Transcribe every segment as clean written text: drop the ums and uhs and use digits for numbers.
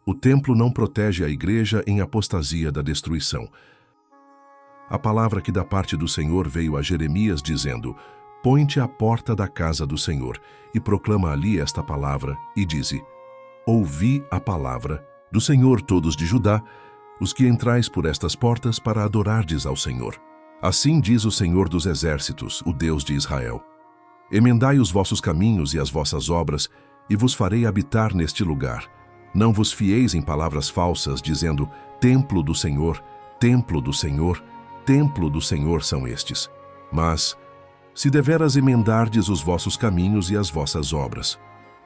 O templo não protege a igreja em apostasia da destruição. A palavra que da parte do Senhor veio a Jeremias dizendo: Põe-te à porta da casa do Senhor, e proclama ali esta palavra, e dize: Ouvi a palavra do Senhor, todos de Judá, os que entrais por estas portas para adorardes ao Senhor. Assim diz o Senhor dos Exércitos, o Deus de Israel: Emendai os vossos caminhos e as vossas obras, e vos farei habitar neste lugar. Não vos fieis em palavras falsas, dizendo: Templo do Senhor, templo do Senhor, templo do Senhor são estes. Mas, se deveras emendardes os vossos caminhos e as vossas obras,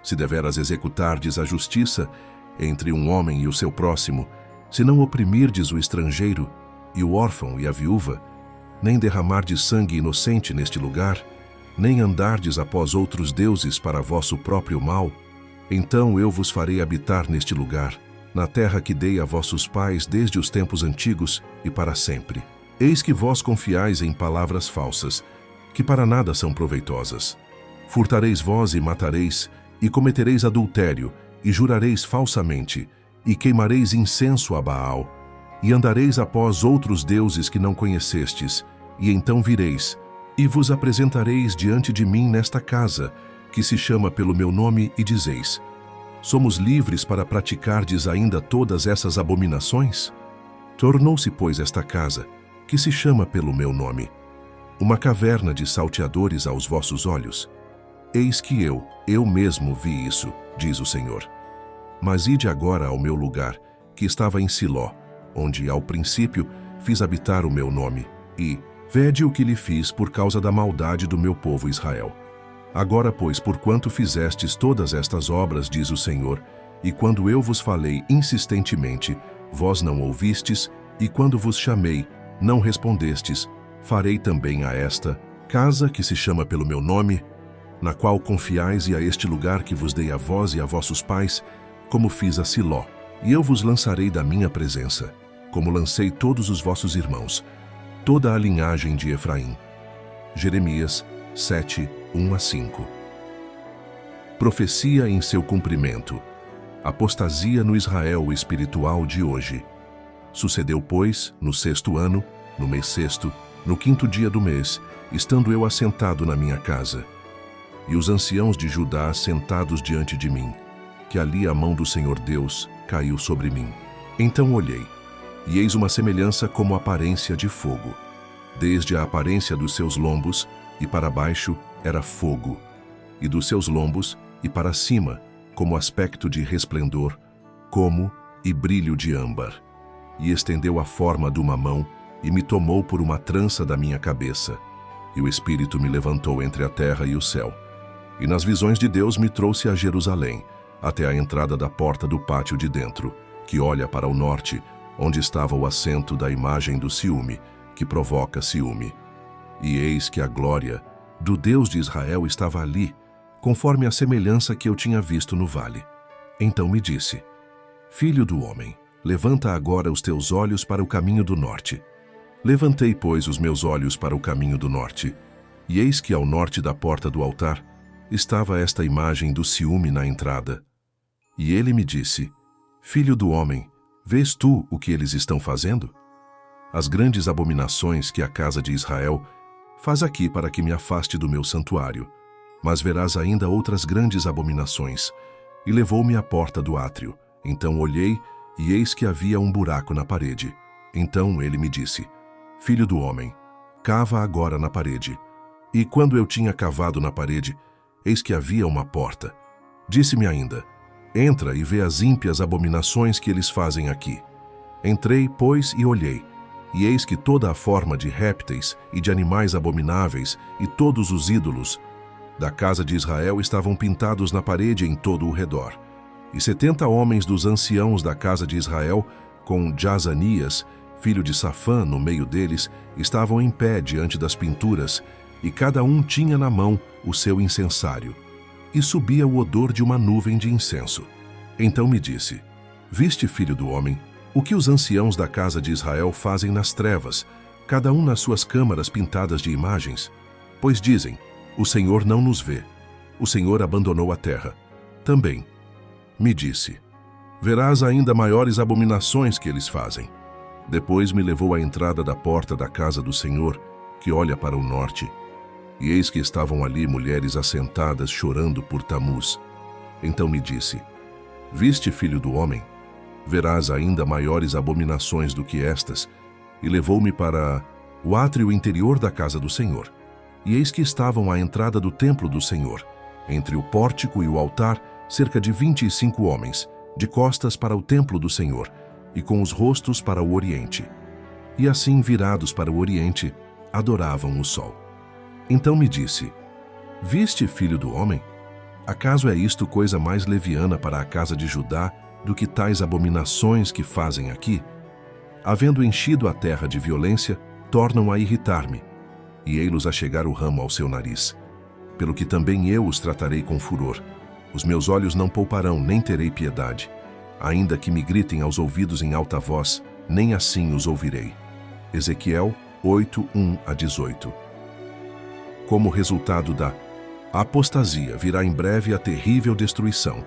se deveras executardes a justiça entre um homem e o seu próximo, se não oprimirdes o estrangeiro e o órfão e a viúva, nem derramardes sangue inocente neste lugar, nem andardes após outros deuses para vosso próprio mal, então eu vos farei habitar neste lugar, na terra que dei a vossos pais desde os tempos antigos e para sempre. Eis que vós confiais em palavras falsas, que para nada são proveitosas. Furtareis vós e matareis, e cometereis adultério, e jurareis falsamente, e queimareis incenso a Baal, e andareis após outros deuses que não conhecestes, e então vireis, e vos apresentareis diante de mim nesta casa, que se chama pelo meu nome, e dizeis: Somos livres para praticardes ainda todas essas abominações? Tornou-se, pois, esta casa, que se chama pelo meu nome, uma caverna de salteadores aos vossos olhos. Eis que eu mesmo vi isso, diz o Senhor. Mas ide agora ao meu lugar, que estava em Siló, onde, ao princípio, fiz habitar o meu nome, e vede o que lhe fiz por causa da maldade do meu povo Israel. Agora, pois, porquanto fizestes todas estas obras, diz o Senhor, e quando eu vos falei insistentemente, vós não ouvistes, e quando vos chamei, não respondestes, farei também a esta casa que se chama pelo meu nome, na qual confiais, e a este lugar que vos dei a vós e a vossos pais, como fiz a Siló, e eu vos lançarei da minha presença, como lancei todos os vossos irmãos, toda a linhagem de Efraim. Jeremias 7, 1-5. Profecia em seu cumprimento. Apostasia no Israel espiritual de hoje. Sucedeu, pois, no 6º ano, no mês 6º, no 5º dia do mês, estando eu assentado na minha casa, e os anciãos de Judá sentados diante de mim, que ali a mão do Senhor Deus caiu sobre mim. Então olhei, e eis uma semelhança como aparência de fogo. Desde a aparência dos seus lombos e para baixo era fogo, e dos seus lombos e para cima, como aspecto de resplendor, como e brilho de âmbar. E estendeu a forma de uma mão, e me tomou por uma trança da minha cabeça. E o Espírito me levantou entre a terra e o céu. E nas visões de Deus me trouxe a Jerusalém, até a entrada da porta do pátio de dentro, que olha para o norte, onde estava o assento da imagem do ciúme, que provoca ciúme. E eis que a glória do Deus de Israel estava ali, conforme a semelhança que eu tinha visto no vale. Então me disse: Filho do homem, levanta agora os teus olhos para o caminho do norte. Levantei, pois, os meus olhos para o caminho do norte, e eis que ao norte da porta do altar estava esta imagem do ciúme na entrada. E ele me disse: Filho do homem, vês tu o que eles estão fazendo? As grandes abominações que a casa de Israel faz aqui para que me afaste do meu santuário, mas verás ainda outras grandes abominações. E levou-me à porta do átrio. Então olhei, e eis que havia um buraco na parede. Então ele me disse: Filho do homem, cava agora na parede. E quando eu tinha cavado na parede, eis que havia uma porta. Disse-me ainda: Entra e vê as ímpias abominações que eles fazem aqui. Entrei, pois, e olhei, e eis que toda a forma de répteis e de animais abomináveis e todos os ídolos da casa de Israel estavam pintados na parede em todo o redor. E 70 homens dos anciãos da casa de Israel, com Jazanias, filho de Safã, no meio deles, estavam em pé diante das pinturas, e cada um tinha na mão o seu incensário. E subia o odor de uma nuvem de incenso. Então me disse: Viste, filho do homem, o que os anciãos da casa de Israel fazem nas trevas, cada um nas suas câmaras pintadas de imagens? Pois dizem: O Senhor não nos vê. O Senhor abandonou a terra. Também me disse: verás ainda maiores abominações que eles fazem. Depois me levou à entrada da porta da casa do Senhor, que olha para o norte, e eis que estavam ali mulheres assentadas chorando por Tamuz. Então me disse: Viste, filho do homem? Verás ainda maiores abominações do que estas. E levou-me para o átrio interior da casa do Senhor. E eis que estavam à entrada do templo do Senhor, entre o pórtico e o altar, cerca de 25 homens, de costas para o templo do Senhor, e com os rostos para o oriente. E assim, virados para o oriente, adoravam o sol. Então me disse: Viste, filho do homem? Acaso é isto coisa mais leviana para a casa de Judá do que tais abominações que fazem aqui? Havendo enchido a terra de violência, tornam a irritar-me, e ei-los a chegar o ramo ao seu nariz. Pelo que também eu os tratarei com furor. Os meus olhos não pouparão, nem terei piedade. Ainda que me gritem aos ouvidos em alta voz, nem assim os ouvirei. Ezequiel 8, 1-18. Como resultado da apostasia, virá em breve a terrível destruição.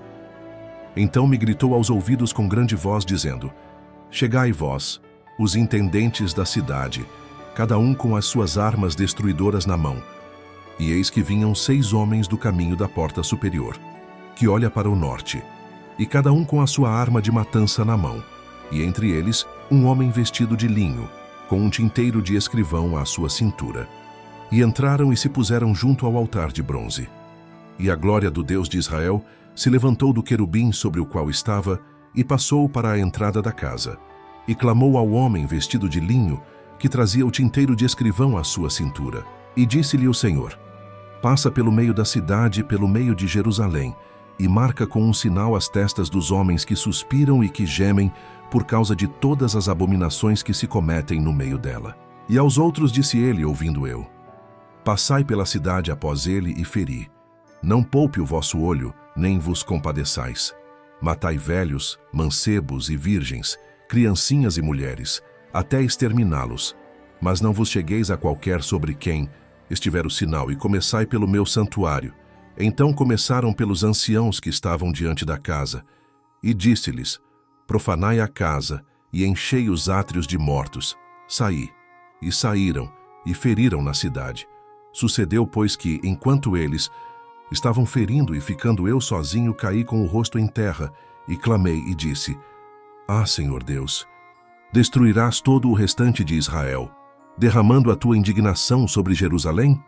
Então me gritou aos ouvidos com grande voz, dizendo: Chegai vós, os intendentes da cidade, cada um com as suas armas destruidoras na mão. E eis que vinham 6 homens do caminho da porta superior, que olha para o norte, e cada um com a sua arma de matança na mão, e entre eles um homem vestido de linho, com um tinteiro de escrivão à sua cintura. E entraram e se puseram junto ao altar de bronze. E a glória do Deus de Israel se levantou do querubim sobre o qual estava, e passou para a entrada da casa, e clamou ao homem vestido de linho, que trazia o tinteiro de escrivão à sua cintura. E disse-lhe o Senhor: Passa pelo meio da cidade, pelo meio de Jerusalém, e marca com um sinal as testas dos homens que suspiram e que gemem por causa de todas as abominações que se cometem no meio dela. E aos outros disse ele, ouvindo eu: Passai pela cidade após ele e feri. Não poupe o vosso olho, nem vos compadeçais. Matai velhos, mancebos e virgens, criancinhas e mulheres, até exterminá-los. Mas não vos chegueis a qualquer sobre quem estiver o sinal, e começai pelo meu santuário. Então começaram pelos anciãos que estavam diante da casa. E disse-lhes: Profanai a casa, e enchei os átrios de mortos. Saí. E saíram, e feriram na cidade. Sucedeu, pois, que, enquanto eles estavam ferindo e ficando eu sozinho, caí com o rosto em terra, e clamei e disse: Ah, Senhor Deus, destruirás todo o restante de Israel, derramando a tua indignação sobre Jerusalém?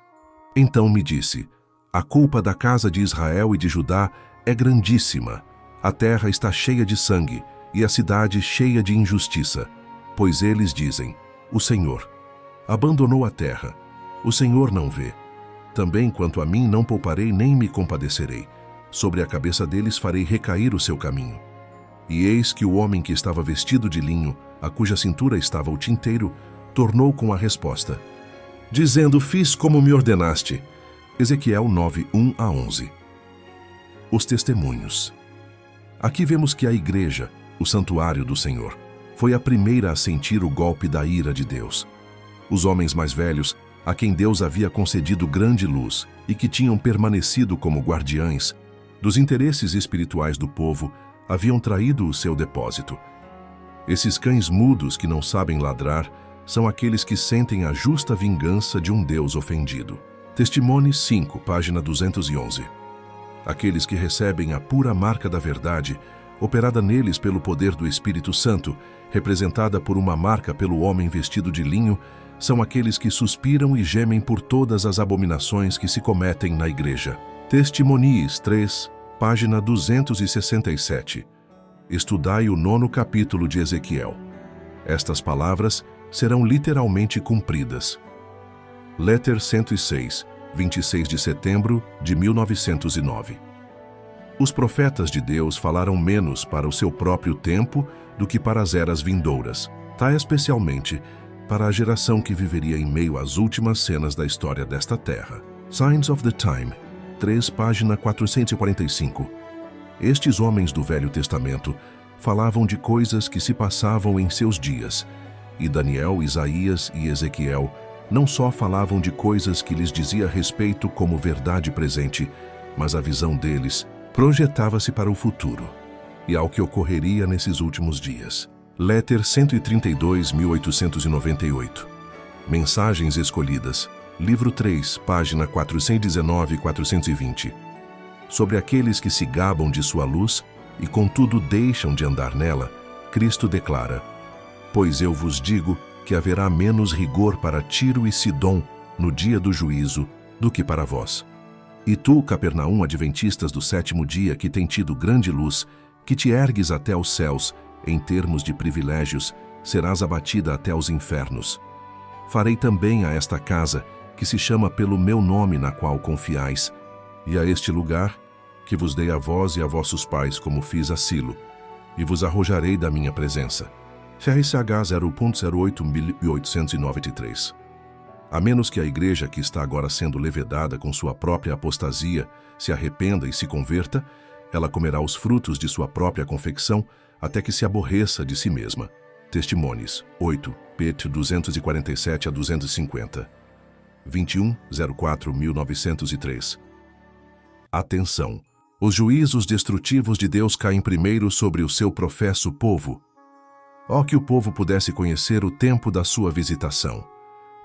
Então me disse: A culpa da casa de Israel e de Judá é grandíssima. A terra está cheia de sangue, e a cidade cheia de injustiça. Pois eles dizem: O Senhor abandonou a terra. O Senhor não vê. Também quanto a mim não pouparei nem me compadecerei. Sobre a cabeça deles farei recair o seu caminho. E eis que o homem que estava vestido de linho, a cuja cintura estava o tinteiro, tornou com a resposta, dizendo: Fiz como me ordenaste. Ezequiel 9, 1-11. Os testemunhos. Aqui vemos que a igreja, o santuário do Senhor, foi a primeira a sentir o golpe da ira de Deus. Os homens mais velhos, a quem Deus havia concedido grande luz e que tinham permanecido como guardiães dos interesses espirituais do povo, haviam traído o seu depósito. Esses cães mudos que não sabem ladrar são aqueles que sentem a justa vingança de um Deus ofendido. Testimônio 5, página 211. Aqueles que recebem a pura marca da verdade, operada neles pelo poder do Espírito Santo, representada por uma marca pelo homem vestido de linho, são aqueles que suspiram e gemem por todas as abominações que se cometem na igreja. Testimonies 3, página 267. Estudai o 9º capítulo de Ezequiel. Estas palavras serão literalmente cumpridas. Letter 106, 26 de setembro de 1909. Os profetas de Deus falaram menos para o seu próprio tempo do que para as eras vindouras, tá especialmente para a geração que viveria em meio às últimas cenas da história desta terra. Signs of the Time, 3, página 445. Estes homens do Velho Testamento falavam de coisas que se passavam em seus dias, e Daniel, Isaías e Ezequiel não só falavam de coisas que lhes dizia respeito como verdade presente, mas a visão deles projetava-se para o futuro. e ao que ocorreria nesses últimos dias. Letter 132.898. Mensagens escolhidas. Livro 3, página 419 e 420. Sobre aqueles que se gabam de sua luz e contudo deixam de andar nela, Cristo declara: pois eu vos digo que haverá menos rigor para Tiro e Sidom no dia do juízo do que para vós. E tu, Capernaum, adventistas do sétimo dia, que tem tido grande luz, que te ergues até os céus, em termos de privilégios, serás abatida até os infernos. Farei também a esta casa, que se chama pelo meu nome, na qual confiais, e a este lugar, que vos dei a vós e a vossos pais, como fiz a Silo, e vos arrojarei da minha presença. CRCH 0.08.893. A menos que a igreja, que está agora sendo levedada com sua própria apostasia, se arrependa e se converta, ela comerá os frutos de sua própria confecção, até que se aborreça de si mesma. Testemunhos 8, pt. 247 a 250. 21.04.1903. Atenção! Os juízos destrutivos de Deus caem primeiro sobre o seu professo povo. Ó, que o povo pudesse conhecer o tempo da sua visitação.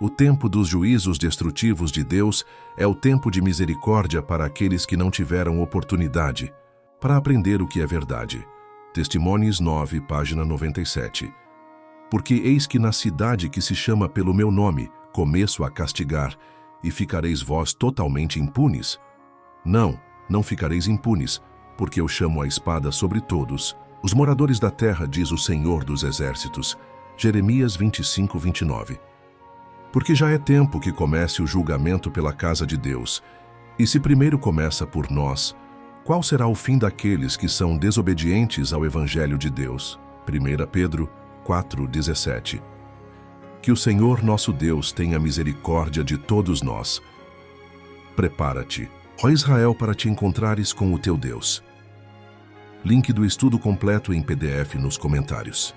O tempo dos juízos destrutivos de Deus é o tempo de misericórdia para aqueles que não tiveram oportunidade, para aprender o que é verdade. Testemunhos 9, página 97. Porque eis que na cidade que se chama pelo meu nome, começo a castigar, e ficareis vós totalmente impunes? Não, não ficareis impunes, porque eu chamo a espada sobre todos, os moradores da terra, diz o Senhor dos Exércitos. Jeremias 25, 29. Porque já é tempo que comece o julgamento pela casa de Deus. E se primeiro começa por nós, qual será o fim daqueles que são desobedientes ao Evangelho de Deus? 1 Pedro 4:17. Que o Senhor nosso Deus tenha misericórdia de todos nós. Prepara-te, ó Israel, para te encontrares com o teu Deus. Link do estudo completo em PDF nos comentários.